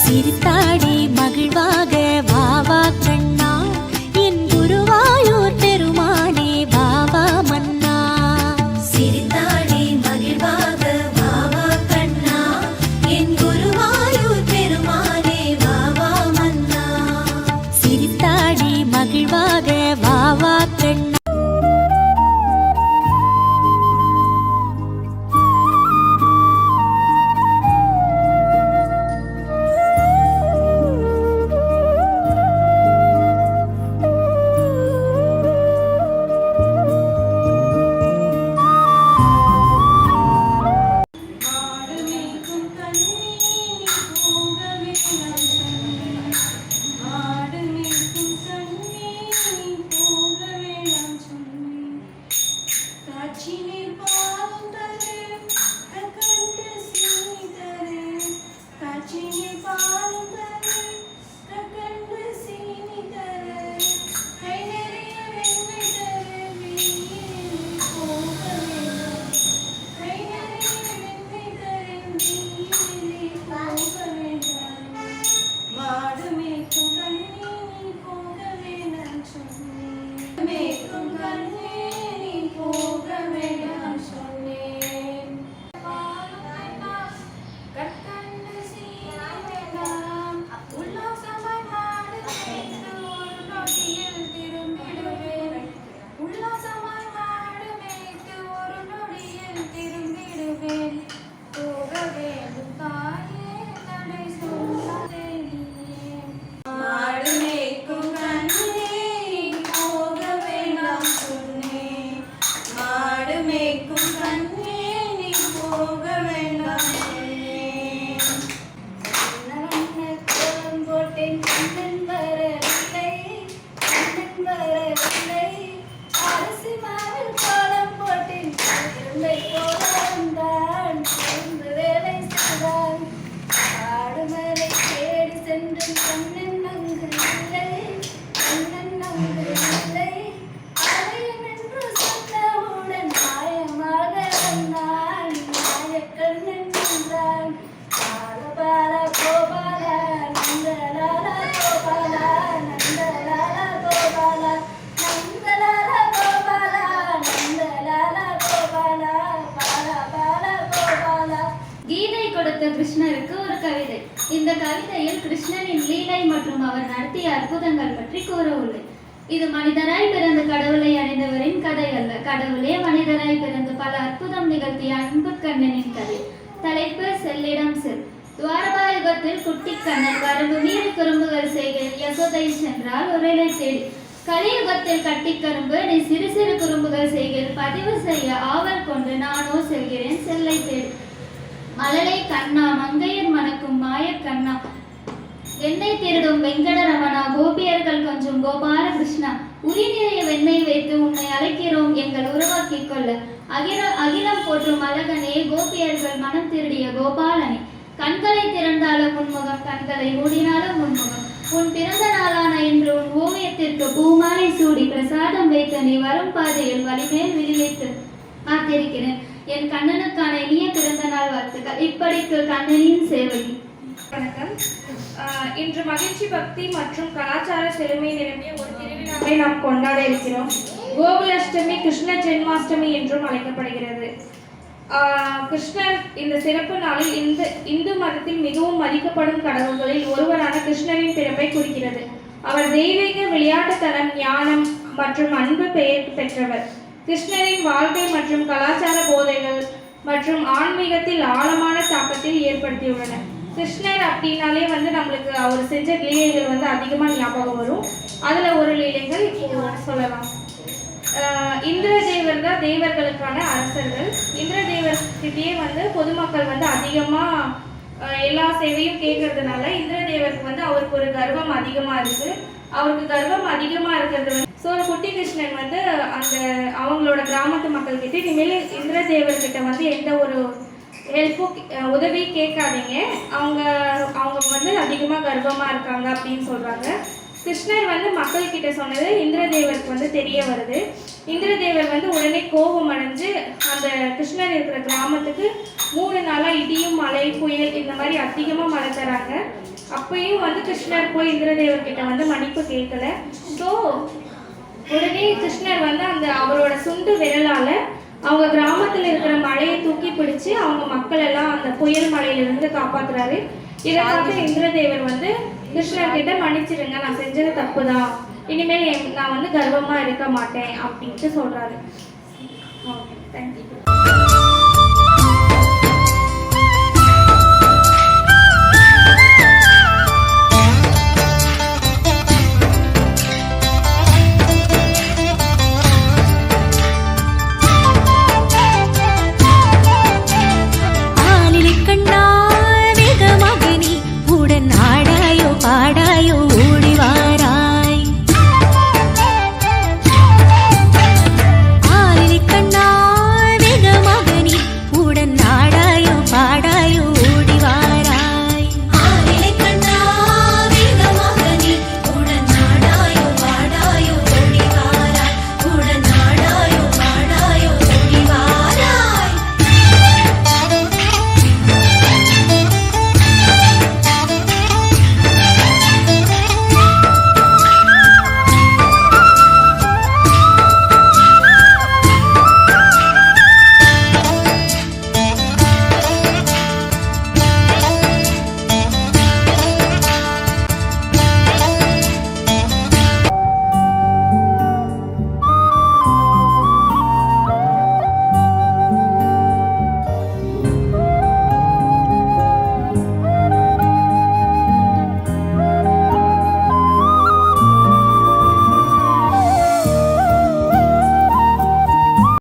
சிரித்தாடி மகிழ்வாக வாவா கண்ணா, என் குருவாயூர் பெருமானே வாவா மன்னா. சிரித்தாடி மகிழ்வாக வாவா கண்ணா, என் குருவாயூர் பெருமானே வாவா மன்னா. சிரித்தாடி மகிழ்வாக வாவா கண்ணா. கிருஷ்ணருக்கு ஒரு கவிதை. இந்த கவிதையில் கிருஷ்ணனின் லீலை மற்றும் அவர் நடத்திய அற்புதங்கள் பற்றி கூற உள்ளது. இது மனிதராய் பிறந்த கடவுளை அடைந்தவரின் கதை அல்ல, கடவுளே மனிதராய் பிறந்து பல அற்புதம் நிகழ்த்திய அன்பு கண்ணனின் கதை. தலைப்பு செல்லிடம் செல். துவாரபாயுகத்தில் குட்டி கண்ணன் வரம்பு மீறி குறும்புகள் செய்கையில் யசோதை சென்றால் உரையை தேடி. கலியுகத்தில் கட்டி கரும்பு நீ சிறு சிறு குறும்புகள் செய்கையில் பதிவு செய்ய ஆவல் கொண்டு நானோ செல்கிறேன் செல்லை தேடி. மலலை கண்ணா மங்கையர் மணக்கும் மாய கண்ணா, வெண்ணெய் திருடும் வெங்கடரமணா, கோபியர்கள் கொஞ்சம் கோபால கிருஷ்ணா, உரி நிறைய வெண்ணெய் வைத்து உன்னை அழைக்கிறோம் எங்கள் உருவாக்கிக் கொள்ள. அகிலம் போற்றும் அழகனே, கோபியர்கள் மனம் திருடிய கோபாலனே, கண்களை திறந்தாலும் உன்முகம், கண்களை மூடினாலும் உன்முகம். உன் பிறந்த நாளான இன்று உன் ஓவியத்திற்கு பூமாலை சூடி பிரசாதம் வைத்து நீ வரும் பாதையில் வலிமேல் விழித்து காத்திருக்கிறேன். என் கண்ணனுக்கான இனிய பிறந்த நாள் வாழ்த்துக்கள். இப்படிக்கு கண்ணனின் சேவை. வணக்கம். இன்று மகிழ்ச்சி, பக்தி மற்றும் கலாச்சார செழுமை நிரம்பிய ஒரு திருவிழாவை நாம் கொண்டாட இருக்கிறோம். கோகுலாஷ்டமி கிருஷ்ண ஜென்மாஷ்டமி என்றும் அழைக்கப்படுகிறது. கிருஷ்ணர் இந்த சிறப்பு நாளில் இந்து மதத்தில் மிகவும் மதிக்கப்படும் கடவுள்களில் ஒருவரான கிருஷ்ணரின் பிறப்பை குறிக்கிறது. அவர் தெய்வீக விளையாட்டுத்தனம், ஞானம் மற்றும் அன்பு பெயர் பெற்றவர். கிருஷ்ணரின் வாழ்க்கை மற்றும் கலாச்சார போதைகள் மற்றும் ஆன்மீகத்தில் ஆழமான தாக்கத்தில் ஏற்படுத்தியுள்ளன. கிருஷ்ணர் அப்படின்னாலே நம்மளுக்கு அவர் செஞ்ச லீலைகள் அதிகமாக ஞாபகம் வரும். அதில் ஒரு லீலைகள் இப்போ சொல்லலாம். இந்திரதேவர் தான் தேவர்களுக்கான அரசர்கள். இந்திரதேவர்கிட்டயே பொதுமக்கள் அதிகமாக எல்லா சேவையும் கேட்கறதுனால இந்திரதேவருக்கு அவருக்கு ஒரு கர்வம் அதிகமாக இருக்குது. அவருக்கு கர்வம் அதிகமாக இருக்கிறது ஸோ குட்டி கிருஷ்ணன் அந்த அவங்களோட கிராமத்து மக்கள்கிட்ட இனிமேல் இந்திரதேவர்கிட்ட எந்த ஒரு ஹெல்ப்பும் உதவி கேட்காதீங்க, அவங்க அதிகமாக கர்வமாக இருக்காங்க அப்படின்னு சொல்கிறாங்க. கிருஷ்ணர் வந்து மக்கள் கிட்ட சொன்னது இந்திரதேவருக்கு வந்து தெரிய வருது. இந்திரதேவர் வந்து உடனே கோபம் அடைஞ்சு அந்த கிருஷ்ணர் இருக்கிற கிராமத்துக்கு 3 நாளாக இடியும் மழை புயல் இந்த மாதிரி அதிகமாக மழை தராங்க. அப்பயும் வந்து கிருஷ்ணர் போய் இந்திரதேவர்கிட்ட வந்து மன்னிப்பு கேட்கல. ஸோ உடனே கிருஷ்ணர் வந்து அந்த அவரோட சுண்டு விரலால் அவங்க கிராமத்தில் இருக்கிற மழையை தூக்கி பிடிச்சு அவங்க மக்கள் எல்லாம் அந்த புயல் மழையிலிருந்து காப்பாற்றுறாரு. இதை பார்த்து இந்திரதேவர் வந்து கிருஷ்ணர் கிட்ட மன்னிச்சிருங்க, நான் செஞ்சது தப்பு தான், இனிமேல் நான் வந்து கர்வமாக இருக்க மாட்டேன் அப்படின்ட்டு சொல்கிறாரு. Okay, thank you.